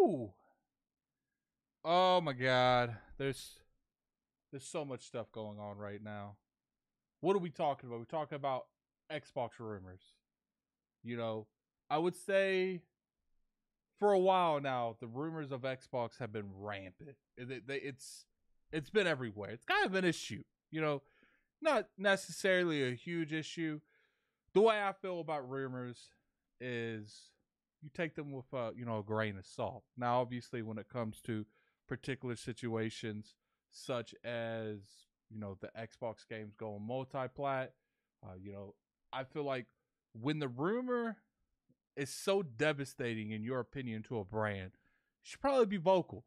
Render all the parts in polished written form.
Woo! Oh my God. There's so much stuff going on right now. What are we talking about? We're talking about Xbox rumors. You know, I would say for a while now, the rumors of Xbox have been rampant. It's been everywhere. It's kind of an issue. You know, not necessarily a huge issue. The way I feel about rumors is you take them with a grain of salt. Now, obviously, when it comes to particular situations such as the Xbox games going multi-plat, I feel like when the rumor is so devastating, in your opinion, to a brand, you should probably be vocal.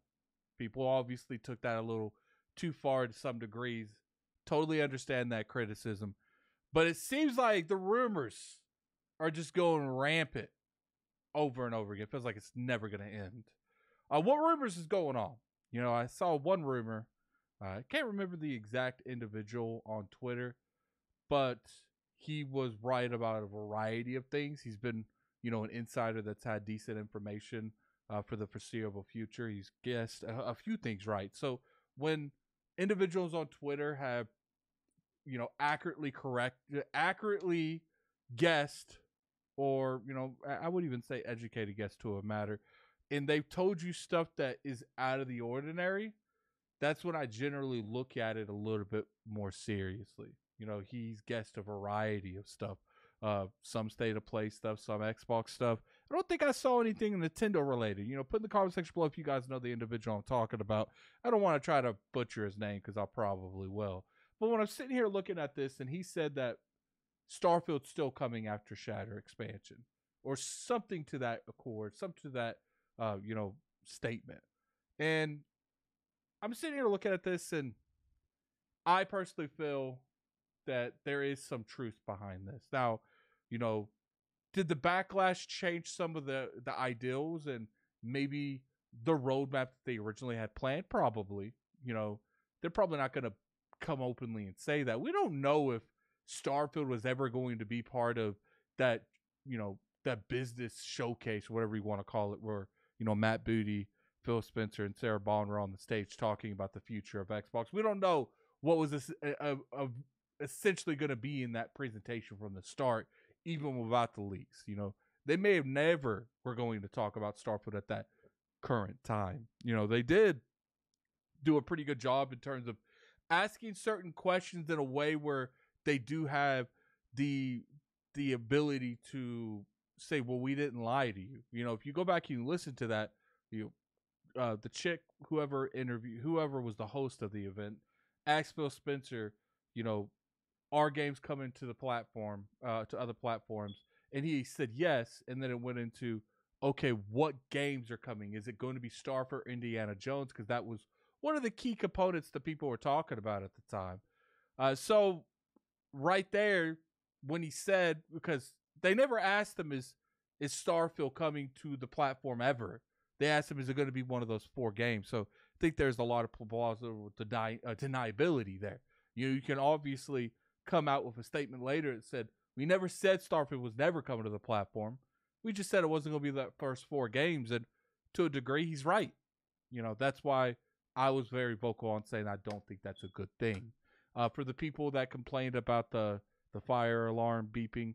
People obviously took that a little too far to some degrees. Totally understand that criticism. But it seems like the rumors are just going rampant over and over again. It feels like it's never going to end. What rumors is going on? I saw one rumor. I can't remember the exact individual on Twitter, but he was right about a variety of things. He's been, an insider that's had decent information for the foreseeable future. He's guessed a few things right. So when individuals on Twitter have accurately guessed, or I would even say educated guess to a matter, and they've told you stuff that is out of the ordinary, that's when I generally look at it a little bit more seriously. He's guessed a variety of stuff, some state of play stuff, some Xbox stuff. I don't think I saw anything Nintendo related. Put in the comment section below if you guys know the individual I'm talking about. I don't want to try to butcher his name because I probably will. But when I'm sitting here looking at this, and he said that Starfield's still coming after Shatter expansion, or something to that accord, something to that, statement. And I'm sitting here looking at this, and I personally feel that there is some truth behind this. Now, did the Backlash change some of the ideals and maybe the roadmap that they originally had planned? Probably. They're probably not going to come openly and say that. We don't know if Starfield was ever going to be part of that, that business showcase, whatever you want to call it, where, Matt Booty, Phil Spencer, and Sarah Bond were on the stage talking about the future of Xbox. We don't know what was this, essentially going to be in that presentation from the start, even without the leaks. They may have never were going to talk about Starfield at that current time. They did do a pretty good job in terms of asking certain questions in a way where they do have the ability to say, well, we didn't lie to you. If you go back and you listen to that, the chick, whoever was the host of the event, asked Phil Spencer, are games coming to the platform, to other platforms? And he said yes. And then it went into, okay, what games are coming? Is it going to be Starfield, Indiana Jones? Because that was one of the key components that people were talking about at the time. So right there, when he said, because they never asked him, is Starfield coming to the platform ever? They asked him, is it going to be one of those 4 games? So I think there's a lot of plausible deniability there. You can obviously come out with a statement later that said, we never said Starfield was never coming to the platform. We just said it wasn't going to be that first 4 games. And to a degree, he's right. That's why I was very vocal on saying I don't think that's a good thing. For the people that complained about the fire alarm beeping,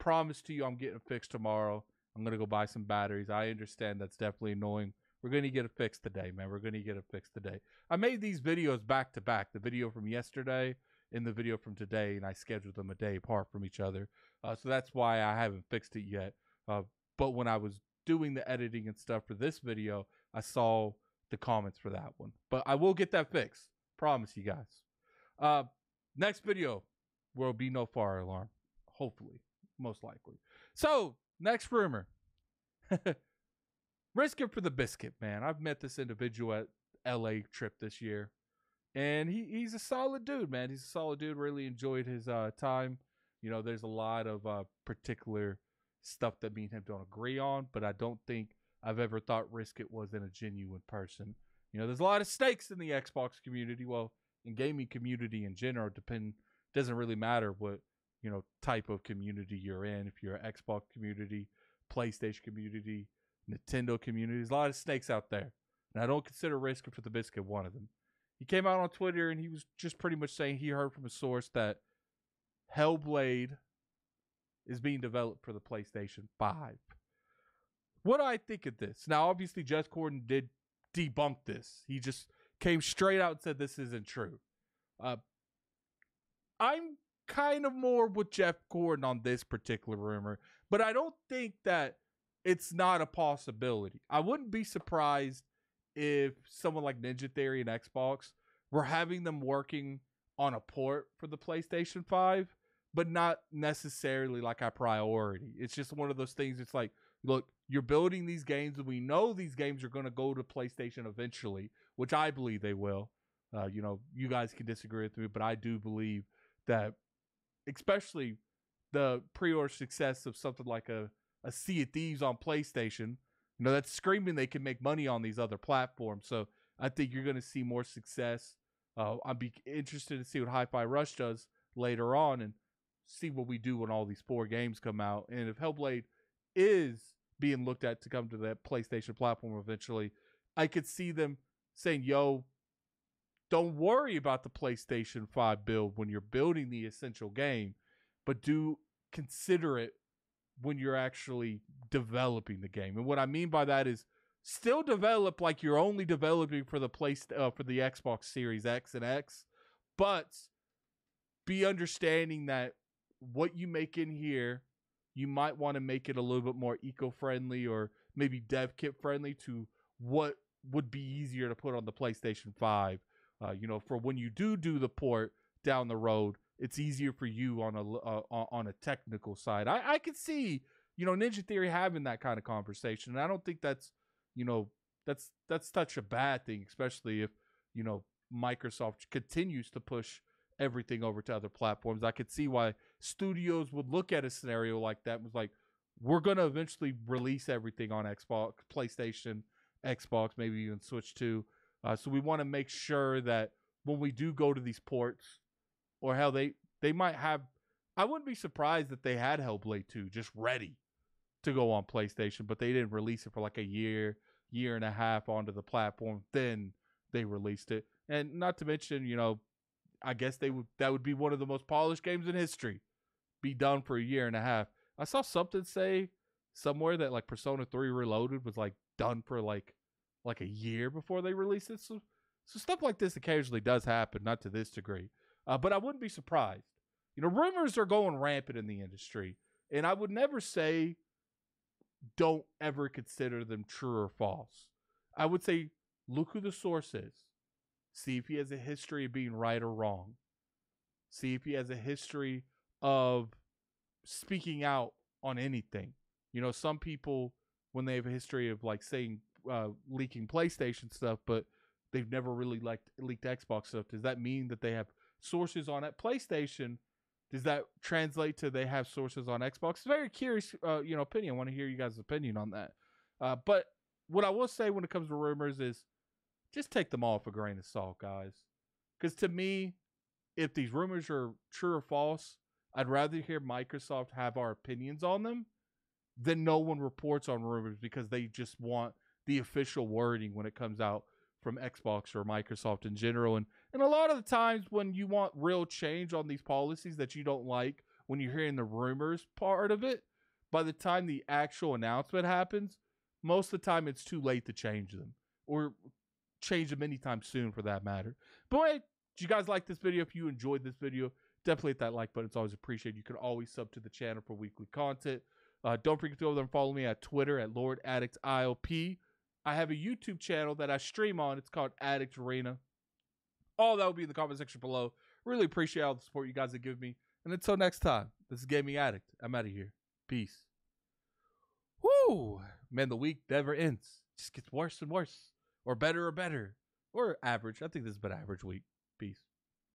promise to you I'm getting it fixed tomorrow. I'm going to go buy some batteries. I understand that's definitely annoying. We're going to get it fixed today, man. We're going to get it fixed today. I made these videos back to back, the video from yesterday and the video from today, and I scheduled them a day apart from each other. So that's why I haven't fixed it yet. But when I was doing the editing and stuff for this video, I saw the comments for that one. But I will get that fixed. Promise you guys. Next video will be no fire alarm. Hopefully. Most likely. So, next rumor. Risk it for the biscuit, man. I've met this individual at LA trip this year. And he's a solid dude, man. He's a solid dude. Really enjoyed his time. There's a lot of particular stuff that me and him don't agree on. But I don't think I've ever thought Risk It wasn't a genuine person. There's a lot of stakes in the Xbox community. Well, in gaming community in general, doesn't really matter what type of community you're in. If you're an Xbox community, PlayStation community, Nintendo community. There's a lot of snakes out there. And I don't consider Risk for the Biscuit one of them. He came out on Twitter and he was just pretty much saying he heard from a source that Hellblade is being developed for the PlayStation 5. What do I think of this? Now, obviously, Jeff Gordon did debunk this. He just came straight out and said this isn't true. I'm kind of more with Jeff Gordon on this particular rumor, but I don't think that it's not a possibility. I wouldn't be surprised if someone like Ninja Theory and Xbox were having them working on a port for the PlayStation 5, but not necessarily like a priority. It's just one of those things. It's like, look, you're building these games, and we know these games are going to go to PlayStation eventually, which I believe they will. You guys can disagree with me, but I do believe that, especially the pre-order success of something like a Sea of Thieves on PlayStation, that's screaming they can make money on these other platforms. So I think you're going to see more success. I'd be interested to see what Hi-Fi Rush does later on and see what we do when all these 4 games come out. And if Hellblade is being looked at to come to that PlayStation platform eventually, I could see them saying, yo, don't worry about the PlayStation 5 build when you're building the essential game, but do consider it when you're actually developing the game. And what I mean by that is still develop like you're only developing for the for the Xbox Series X and X, but be understanding that what you make in here, you might want to make it a little bit more eco-friendly or maybe dev kit friendly to what would be easier to put on the PlayStation 5. For when you do the port down the road, it's easier for you on a technical side. I could see, Ninja Theory having that kind of conversation, and I don't think that's such a bad thing, especially if Microsoft continues to push everything over to other platforms. I could see why studios would look at a scenario like that and was like, we're going to eventually release everything on Xbox, PlayStation, Xbox, maybe even Switch 2. So we want to make sure that when we do go to these ports, or how they might have, I wouldn't be surprised if they had Hellblade 2 just ready to go on PlayStation, but they didn't release it for like a year and a half onto the platform. Then they released it. And not to mention, I guess that would be one of the most polished games in history. Be done for a year and a half. I saw something say somewhere that like Persona 3 Reloaded was like done for like a year before they released it. So stuff like this occasionally does happen, not to this degree. But I wouldn't be surprised. Rumors are going rampant in the industry, and I would never say don't ever consider them true or false. I would say look who the source is. See if he has a history of being right or wrong. See if he has a history of speaking out on anything. Some people, when they have a history of like saying leaking PlayStation stuff, but they've never really leaked Xbox stuff, does that mean that they have sources on that PlayStation? Does that translate to they have sources on Xbox? It's a very curious opinion. I want to hear you guys' opinion on that. But what I will say when it comes to rumors is just take them all with a grain of salt, guys. Because to me, if these rumors are true or false, I'd rather hear Microsoft have our opinions on them than no one reports on rumors, because they just want the official wording when it comes out from Xbox or Microsoft in general. And a lot of the times when you want real change on these policies that you don't like, when you're hearing the rumors part of it, by the time the actual announcement happens, most of the time it's too late to change them, or change them anytime soon for that matter. But wait, did you guys like this video? If you enjoyed this video, definitely hit that like button. It's always appreciated. You can always sub to the channel for weekly content. Don't forget to go over there and follow me at Twitter at Lord Addict ILP. I have a YouTube channel that I stream on. It's called Addict Arena. All that will be in the comment section below. Really appreciate all the support you guys have given me. And until next time, this is Gaming Addict. I'm out of here. Peace. Woo! Man, the week never ends. It just gets worse and worse. Or better or better. Or average. I think this has been an average week. Peace.